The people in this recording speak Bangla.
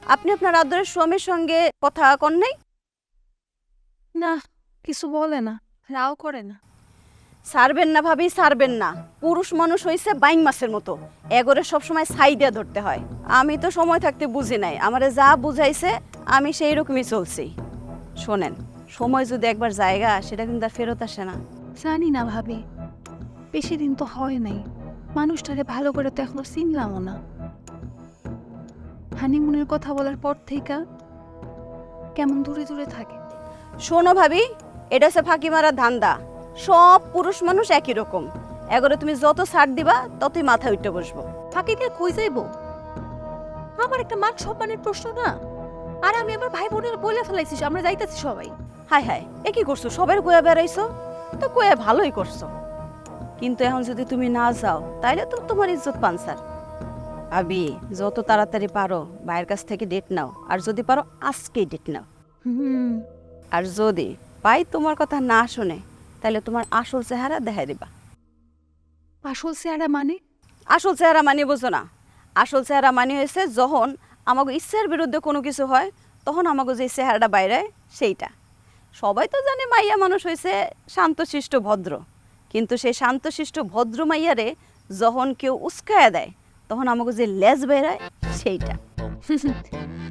আপনি আপনার আদরের স্বামীর সঙ্গে কথা কন নাই? না, কিছু বলে না, রাও করে না। ছাড়বেন না ভাবি, ছাড়বেন না। পুরুষ মানুষ হইছে বাইং মাছের মতো, এগোরে সবসময় ছাই দিয়ে ধরতে হয়। আমি তো সময় থাকতে বুঝি নাই, আমারে যা বুঝাইছে আমি সেই রকমই চলছি। শোনেন, সময় যদি একবার জায়গা, সেটা কিন্তু আর ফেরত আসে না। জানি না ভাবি, বেশি দিন তো হয় নাই, মানুষটারে ভালো করে তো এখনো চিনলামও না। হানিমুনের কথা বলার পর থেকে কেমন দূরে দূরে থাকে। শোনো ভাবি, এটা হচ্ছে ফাঁকি মারা ধান্দা। সব পুরুষ মানুষ একই রকম, এগোরে তুমি যত ছাড় দিবা ততই মাথায় উঠে বসবো। ফাঁকি দিয়ে কই যাইবো? আমার একটা মান সম্মানের প্রশ্ন না? আর আমি আমার ভাই বোনের বলে ফেলাইছি যে আমরা যাইতেছি সবাই। হায় হায়, এ কি করছো? সবার কয়া বেড়াইছো তো, কয়া ভালোই করছো। কিন্তু এখন যদি তুমি না যাও তাইলে তো তোমার ইজ্জত পানসার। ভাবি, যত তাড়াতাড়ি পারো ভাইয়ের কাছ থেকে ডেট নাও, আর যদি পারো আজকেই ডেট নাও। হুম। আর যদি ভাই তোমার কথা না শুনে, তাহলে তোমার আসল চেহারা দেখাই দিবা। আসল চেহারা মানে? আসল চেহারা মানে বুঝো না? আসল চেহারা মানে হয়েছে যখন আমাকে ইচ্ছার বিরুদ্ধে কোনো কিছু হয়, তখন আমাকে যে চেহারাটা বাইরে সেইটা। সবাই তো জানে মাইয়া মানুষ হয়েছে শান্তশিষ্ট ভদ্র, কিন্তু সেই শান্তশিষ্ট ভদ্র মাইয়ারে যখন কেউ উস্কায়া দেয়, তখন আমাকে যে লেজ বেরায় সেইটা।